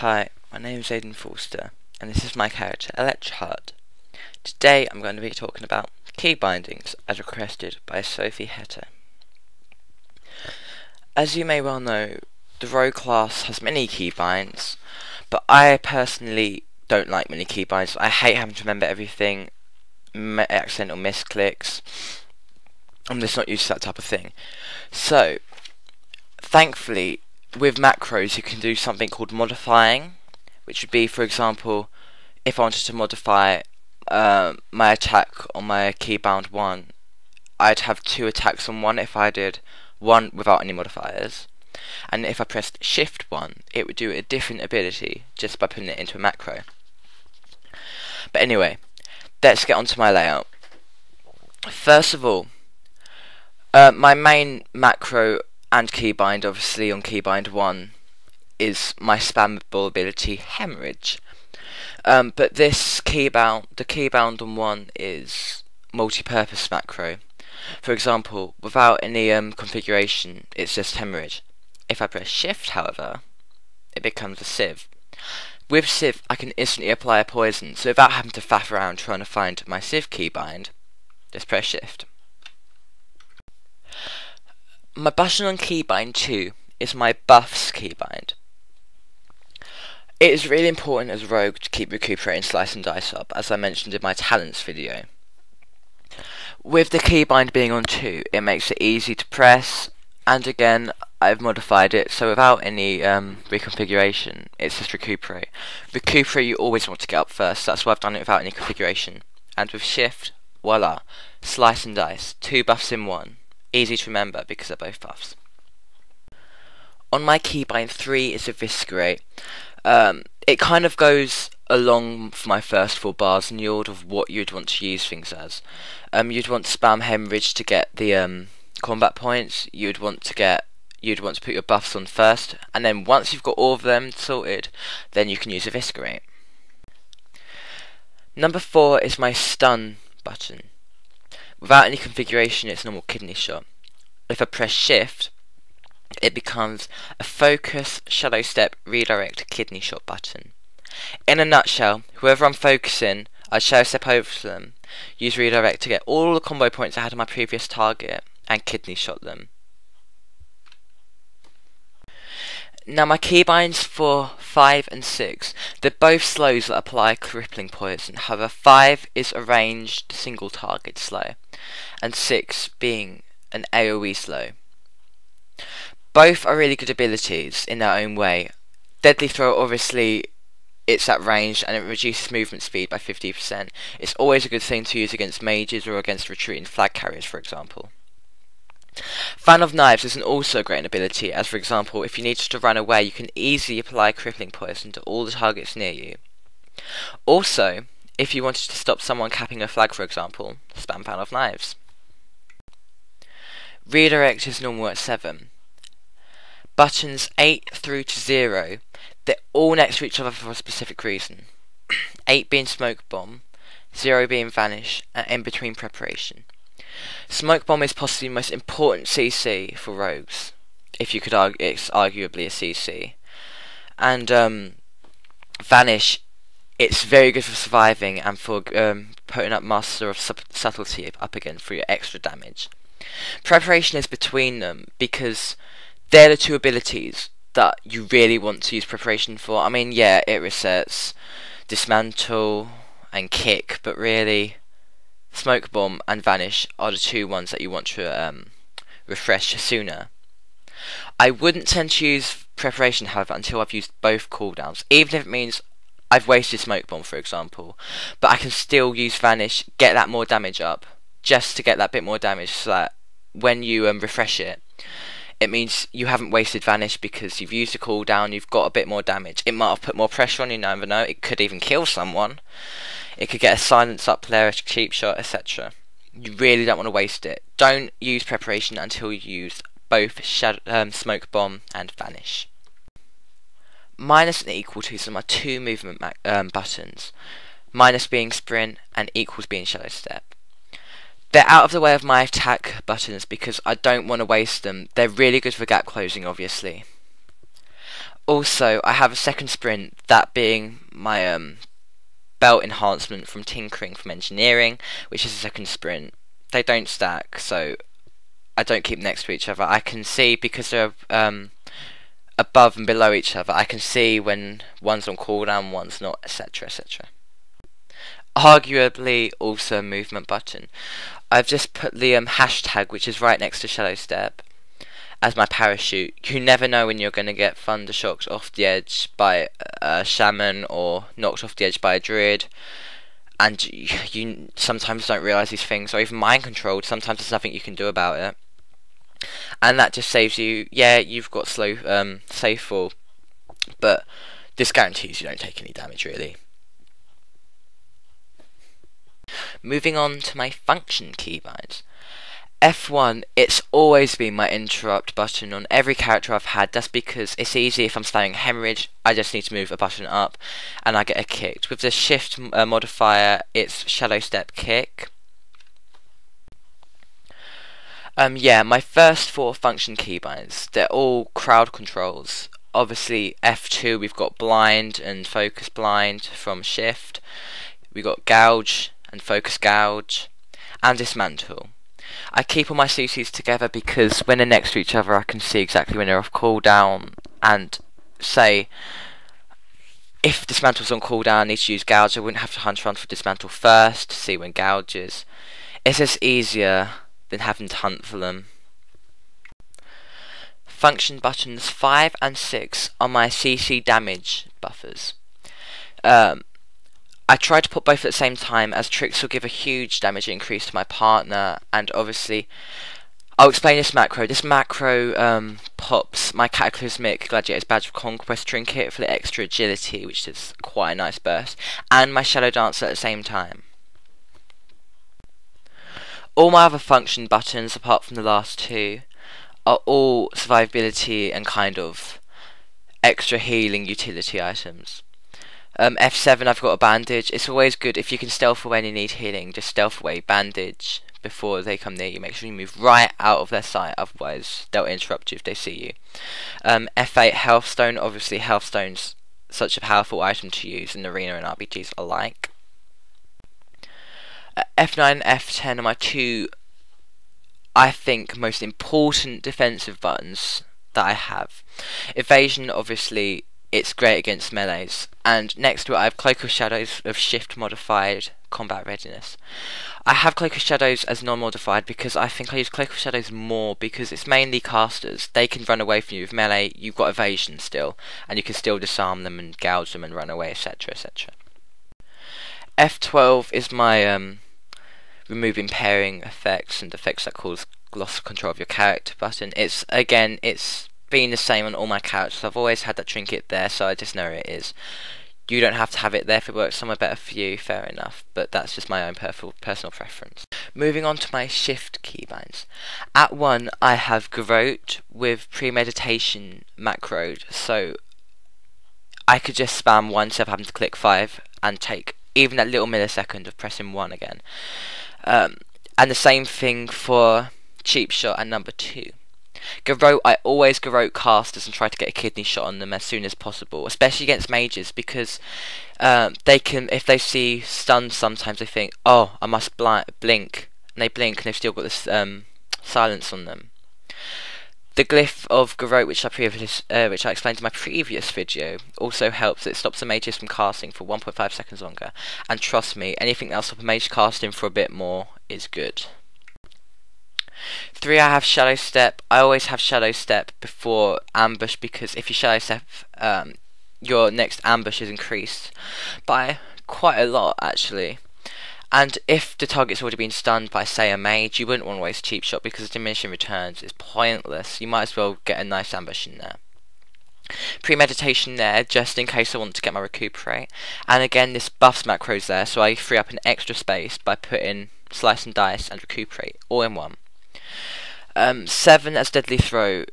Hi, my name is Aidan Forster, and this is my character, Electraheart. Today I'm going to be talking about key bindings as requested by Sophie Hetter. As you may well know, the rogue class has many keybinds, but I personally don't like many keybinds. I hate having to remember everything, accidental misclicks. I'm just not used to that type of thing. So, thankfully, with macros you can do something called modifying, which would be, for example, if I wanted to modify my attack on my keybound 1, I'd have 2 attacks on 1 if I did 1 without any modifiers, and if I pressed shift 1 it would do a different ability just by putting it into a macro. But anyway, let's get onto my layout. First of all, my main macro and keybind, obviously on keybind 1, is my spammable ability Hemorrhage. But this keybound, the keybound on 1 is multi-purpose macro. For example, without any configuration, it's just Hemorrhage. If I press shift, however, it becomes a sieve. With sieve, I can instantly apply a poison, so without having to faff around trying to find my sieve keybind, just press shift. My button on keybind 2 is my buffs keybind. It is really important as a rogue to keep recuperating slice and dice up, as I mentioned in my talents video. With the keybind being on 2, it makes it easy to press, and again I've modified it so without any reconfiguration, it's just recuperate. Recuperate you always want to get up first, that's why I've done it without any configuration. And with shift, voila, slice and dice, 2 buffs in 1. Easy to remember because they're both buffs. On my keybind 3 is Eviscerate. It kind of goes along for my first 4 bars in the order of what you'd want to use things as. You'd want to spam Hemorrhage to get the combat points. You'd want to put your buffs on first, and then once you've got all of them sorted, then you can use Eviscerate. Number 4 is my stun button. Without any configuration, it's normal kidney shot. If I press shift, it becomes a focus, shadow step, redirect, kidney shot button. In a nutshell, whoever I'm focusing, I shadow step over to them, use redirect to get all the combo points I had on my previous target, and kidney shot them. Now my keybinds for 5 and 6, they're both slows that apply crippling poison. However, 5 is a ranged single target slow, and 6 being an AoE slow. Both are really good abilities in their own way. Deadly Throw, obviously, it's at range and it reduces movement speed by 50%. It's always a good thing to use against mages or against retreating flag carriers, for example. Fan of Knives is also a great ability, as for example, if you needed to run away, you can easily apply crippling poison to all the targets near you. Also, if you wanted to stop someone capping a flag, for example, spam Fan of Knives. Redirect is normal at 7. Buttons 8 through to 0, they're all next to each other for a specific reason. 8 being Smoke Bomb, 0 being Vanish, and in between Preparation. Smoke Bomb is possibly the most important CC for rogues, if you could argue it's arguably a CC. And Vanish, it's very good for surviving and for putting up Master of Subtlety up again for your extra damage. Preparation is between them because they're the 2 abilities that you really want to use Preparation for. I mean, yeah, it resets Dismantle and Kick, but really Smoke Bomb and Vanish are the 2 ones that you want to refresh sooner. I wouldn't tend to use Preparation, however, until I've used both cooldowns, even if it means I've wasted Smoke Bomb, for example, but I can still use Vanish, get that more damage up, just to get that bit more damage, so that when you refresh it, it means you haven't wasted Vanish because you've used a cooldown, you've got a bit more damage. It might have put more pressure on, you never know, it could even kill someone. It could get a silence up player, a cheap shot, etc. You really don't want to waste it. Don't use Preparation until you use both Smoke Bomb and Vanish. Minus and equal to are my 2 movement buttons. Minus being Sprint and equals being Shadow Step. They're out of the way of my attack buttons because I don't want to waste them. They're really good for gap closing, obviously. Also, I have a second sprint, that being my belt enhancement from tinkering from engineering, which is a second sprint. They don't stack, so I don't keep next to each other. I can see, because they're above and below each other, I can see when one's on cooldown, one's not, etc, etc. Arguably also a movement button. I've just put the hashtag, which is right next to Shadow Step, as my parachute. You never know when you're going to get thunder shocked off the edge by a shaman or knocked off the edge by a druid, and you sometimes don't realise these things, or even mind controlled. Sometimes there's nothing you can do about it, and that just saves you. Yeah, you've got slow safe fall, but this guarantees you don't take any damage really. Moving on to my function keybinds. F1, it's always been my interrupt button on every character I've had. That's because it's easy. If I'm spamming hemorrhage, I just need to move a button up and I get a kick. With the shift modifier, it's shadow step kick. Yeah, my first 4 function keybinds, they're all crowd controls. Obviously F2, we've got blind and focus blind from shift. We've got gouge and focus gouge and dismantle. I keep all my CCs together because when they're next to each other I can see exactly when they're off cooldown, and say if dismantle's on cooldown I need to use gouge, I wouldn't have to hunt around for dismantle first to see when gouge is. It's just easier than having to hunt for them. Function buttons 5 and 6 are my CC damage buffers. I try to put both at the same time, as tricks will give a huge damage increase to my partner, and obviously I'll explain this macro. This macro pops my Cataclysmic Gladiator's Badge of Conquest trinket for the extra agility, which is quite a nice burst, and my Shadow Dancer at the same time. All my other function buttons, apart from the last 2, are all survivability and kind of extra healing utility items. F7, I've got a bandage. It's always good if you can stealth away and you need healing, just stealth away, bandage before they come near you. Make sure you move right out of their sight, otherwise they'll interrupt you if they see you. F8, Healthstone. Obviously Healthstone's such a powerful item to use in arena and RPGs alike. F9 and F10 are my 2, I think, most important defensive buttons that I have. Evasion, obviously, it's great against melees, and next to it I have Cloak of Shadows of shift modified combat readiness. I have Cloak of Shadows as non-modified because I think I use Cloak of Shadows more because it's mainly casters. They can run away from you. With melee, you've got evasion still, and you can still disarm them and gouge them and run away, etc, etc. F12 is my removing pairing effects and effects that cause loss of control of your character button. It's been the same on all my characters. I've always had that trinket there, so I just know where it is. You don't have to have it there if it works somewhere better for you, fair enough, but that's just my own personal preference. Moving on to my shift keybinds. At 1 I have Garrote with premeditation macroed, so I could just spam 1 instead of having to click 5 and take even that little millisecond of pressing 1 again. And the same thing for cheap shot at number 2. Garrote, I always Garrote casters and try to get a kidney shot on them as soon as possible, especially against mages, because they can, if they see stuns, sometimes they think, oh, I must blink, and they blink and they've still got this silence on them. The glyph of Garrote, which I explained in my previous video, also helps. It stops the mages from casting for 1.5 seconds longer, and trust me, anything that'll stop a mage casting for a bit more is good. 3, I have Shadow Step. I always have Shadow Step before ambush, because if you Shadow Step, your next ambush is increased by quite a lot actually. And if the target's already been stunned by, say, a mage, you wouldn't want to waste cheap shot because diminishing returns is pointless. You might as well get a nice ambush in there. Premeditation there, just in case I want to get my recuperate. And again, this buffs macros there, so I free up an extra space by putting Slice and Dice and Recuperate all in one. 7 as Deadly Throw.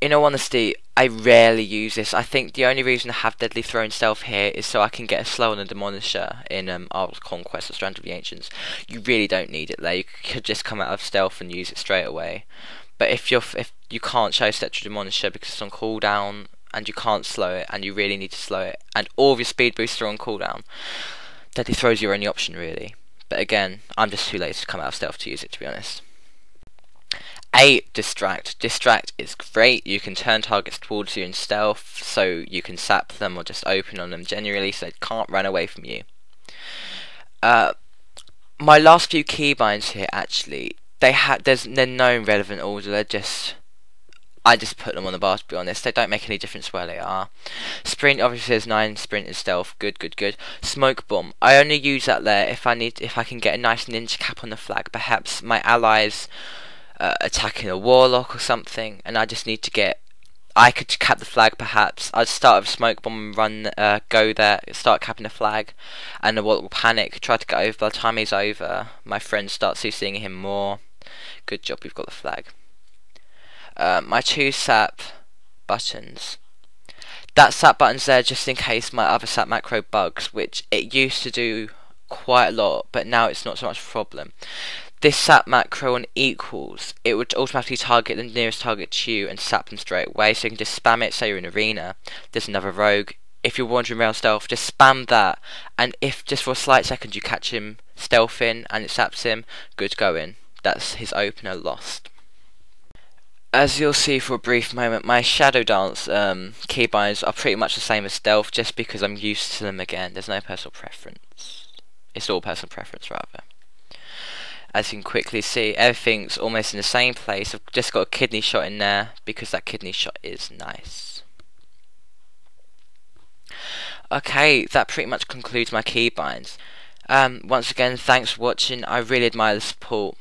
In all honesty, I rarely use this. I think the only reason I have Deadly Throw in stealth here is so I can get a slow on the Demolisher in Arl's Conquest or Strand of the Ancients. You really don't need it there. You could just come out of stealth and use it straight away. But if you can't show Step to Demolisher because it's on cooldown, and you can't slow it, and you really need to slow it, and all of your speed boosts are on cooldown, Deadly Throw is your only option really. But again, I'm just too lazy to come out of stealth to use it, to be honest. 8. Distract. Distract is great. You can turn targets towards you in stealth, so you can sap them or just open on them generally, so they can't run away from you. My last few keybinds here, actually, they're no relevant order. I just put them on the bar, to be honest. They don't make any difference where they are. Sprint obviously is 9. Sprint is stealth. Good, good, good. Smoke bomb. I only use that there if I can get a nice ninja cap on the flag. Perhaps my allies attacking a warlock or something, and I just need to get. I could cap the flag. Perhaps I'd start with a smoke bomb and go there, start capping the flag, and the warlock will panic, try to get over. By the time he's over, my friend starts seeing him more. Good job, we've got the flag. My 2 sap buttons. That sap button's there just in case my other sap macro bugs, which it used to do quite a lot, but now it's not so much a problem. This sap macro on equals, it would automatically target the nearest target to you and sap them straight away, so you can just spam it. Say you're in arena, there's another rogue, if you're wandering around stealth, just spam that, and if just for a slight second you catch him stealthing and it saps him, good going. That's his opener lost. As you'll see for a brief moment, my Shadow Dance keybinds are pretty much the same as stealth, just because I'm used to them again. There's no personal preference. It's all personal preference, rather. As you can quickly see, everything's almost in the same place. I've just got a kidney shot in there, because that kidney shot is nice. Okay, that pretty much concludes my keybinds. Once again, thanks for watching. I really admire the support.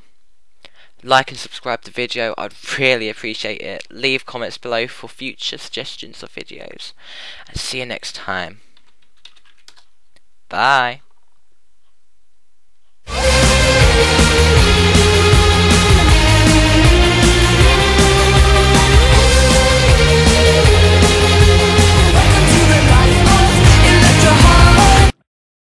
Like and subscribe to the video, I'd really appreciate it. Leave comments below for future suggestions of videos. And see you next time. Bye.